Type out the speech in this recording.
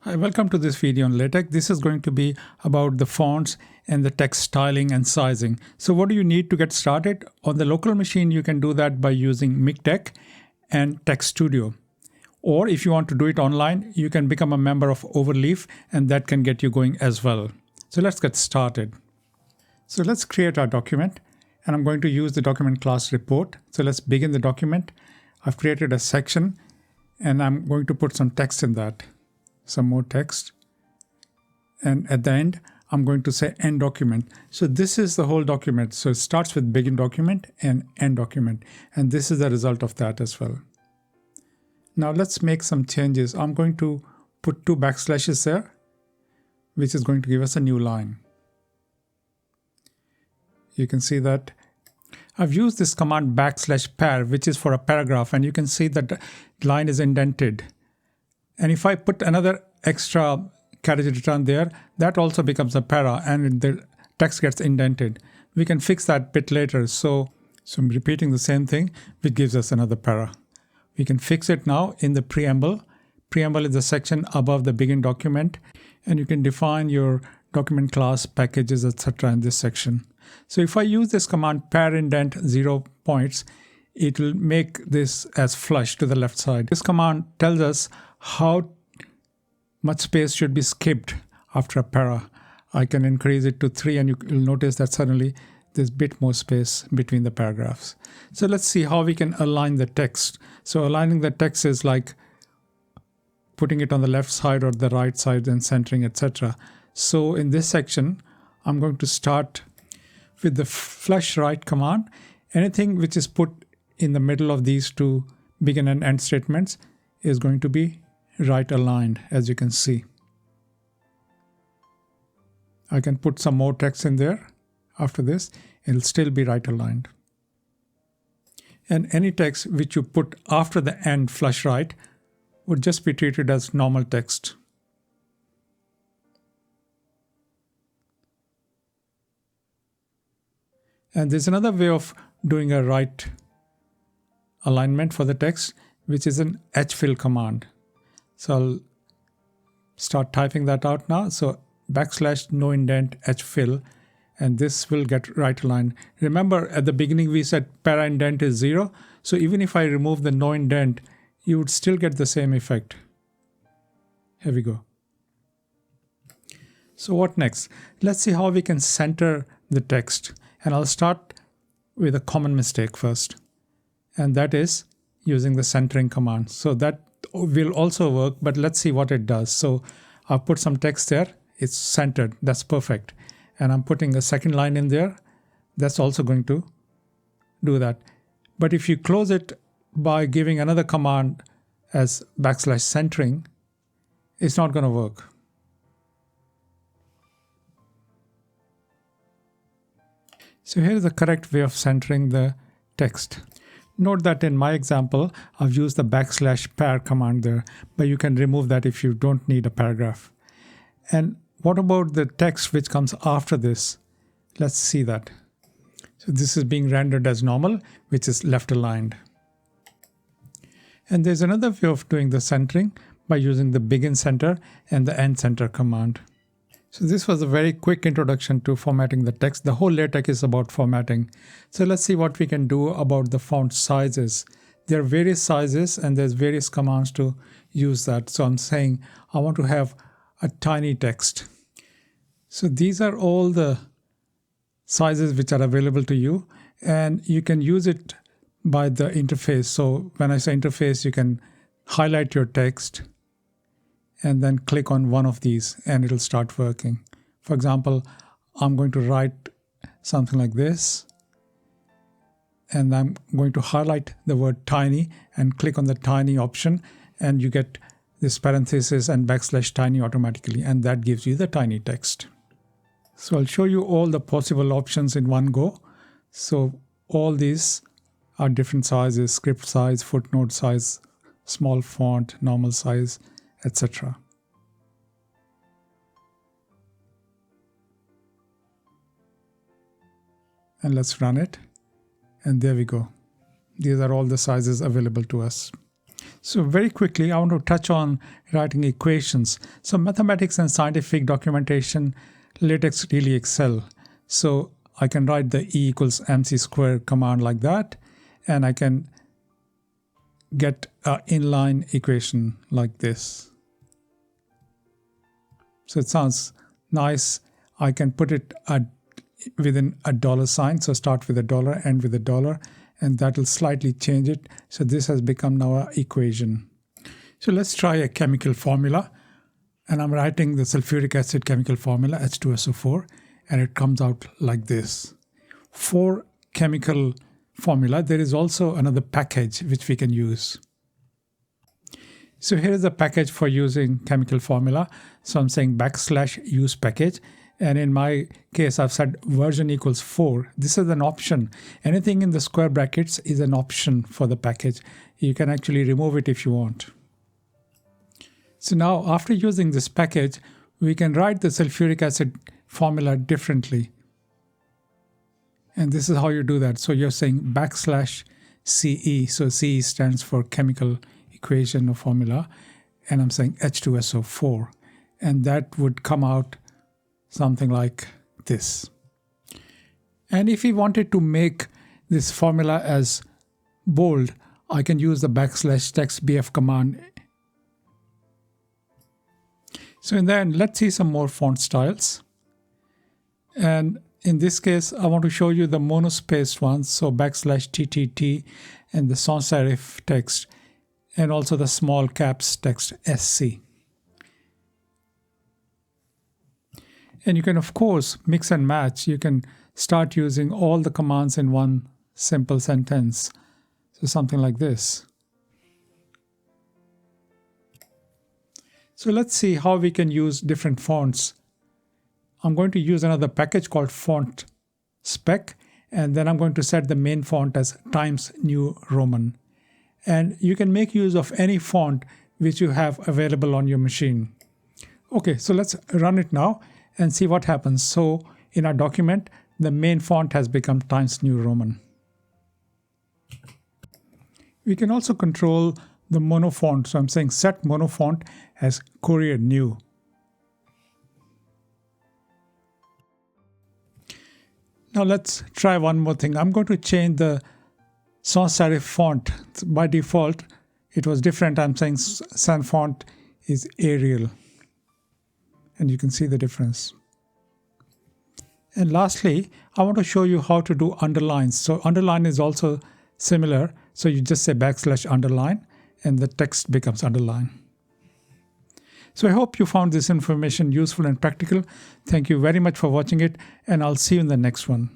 Hi, welcome to this video on LaTeX. This is going to be about the fonts and the text styling and sizing. So what do you need to get started? On the local machine, you can do that by using MikTeX and Text Studio. Or if you want to do it online, you can become a member of Overleaf and that can get you going as well. So let's get started. So let's create our document and I'm going to use the document class report. So let's begin the document. I've created a section and I'm going to put some text in that. Some more text, and at the end I'm going to say end document. So this is the whole document. So it starts with begin document and end document, and this is the result of that as well. Now let's make some changes. I'm going to put 2 backslashes there, which is going to give us a new line. You can see that I've used this command \par, which is for a paragraph, and you can see that the line is indented. And if I put another extra character return there, that also becomes a para and the text gets indented. We can fix that bit later. So I'm repeating the same thing, which gives us another para. We can fix it now in the preamble. Preamble is the section above the begin document, and you can define your document class, packages, etc. in this section. So if I use this command par indent 0 points, it will make this as flush to the left side. This command tells us how much space should be skipped after a para. I can increase it to 3 and you'll notice that suddenly there's a bit more space between the paragraphs. So let's see how we can align the text. So aligning the text is like putting it on the left side or the right side and centering, etc. So in this section, I'm going to start with the flush right command. Anything which is put in the middle of these two begin and end statements is going to be right aligned, as you can see. I can put some more text in there. After this, it'll still be right aligned. And any text which you put after the end flush right would just be treated as normal text. And there's another way of doing a right alignment for the text, which is an hfill command. So I'll start typing that out now. So \no indent hfill, and this will get right aligned. Remember at the beginning we said para indent is 0. So even if I remove the no indent, you would still get the same effect. Here we go. So what next? Let's see how we can center the text. And I'll start with a common mistake first. And that is using the centering command. So that will also work, but let's see what it does. So I'll put some text there. It's centered. That's perfect. And I'm putting a second line in there. That's also going to do that. But if you close it by giving another command as \centering, it's not going to work. So here is the correct way of centering the text. Note that in my example, I've used the \par command there, but you can remove that if you don't need a paragraph. And what about the text which comes after this? Let's see that. So this is being rendered as normal, which is left aligned. And there's another way of doing the centering by using the begin center and the end center command. So this was a very quick introduction to formatting the text. The whole LaTeX is about formatting. So let's see what we can do about the font sizes. There are various sizes and there's various commands to use that. So I'm saying I want to have a tiny text. So these are all the sizes which are available to you, and you can use it by the interface. So when I say interface, you can highlight your text and then click on one of these and it'll start working. For example, I'm going to write something like this and I'm going to highlight the word tiny and click on the tiny option, and you get this parenthesis and \tiny automatically, and that gives you the tiny text. So I'll show you all the possible options in one go. So all these are different sizes: script size, footnote size, small font, normal size, etc. And let's run it. And there we go. These are all the sizes available to us. So very quickly, I want to touch on writing equations. So mathematics and scientific documentation, LaTeX really excel. So I can write the E equals mc squared command like that, and I can get an inline equation like this. So it sounds nice. I can put it within a dollar sign. So start with a dollar, end with a dollar, and that will slightly change it. So this has become now an equation. So let's try a chemical formula. And I'm writing the sulfuric acid chemical formula, H2SO4, and it comes out like this. For chemical formula, there is also another package which we can use. So here is a package for using chemical formula. So I'm saying \use package. And in my case, I've said version equals 4. This is an option. Anything in the square brackets is an option for the package. You can actually remove it if you want. So now after using this package, we can write the sulfuric acid formula differently. And this is how you do that. So you're saying \CE. So CE stands for chemical equation or formula. And I'm saying H2SO4. And that would come out something like this. And if we wanted to make this formula as bold, I can use the \textbf command. So in the end, let's see some more font styles. And in this case, I want to show you the monospaced ones. So \TTT and the sans serif text, and also the small caps text SC. And you can, of course, mix and match. You can start using all the commands in one simple sentence. So something like this. So let's see how we can use different fonts. I'm going to use another package called font spec, and then I'm going to set the main font as Times New Roman. And you can make use of any font which you have available on your machine. Okay, so let's run it now and see what happens. So in our document, the main font has become Times New Roman. We can also control the mono font. So I'm saying set mono font as Courier New. Now let's try one more thing. I'm going to change the sans serif font. By default, it was different. I'm saying sans font is Arial. And you can see the difference. And lastly, I want to show you how to do underlines. So underline is also similar. So you just say \underline and the text becomes underline. So I hope you found this information useful and practical. Thank you very much for watching it, and I'll see you in the next one.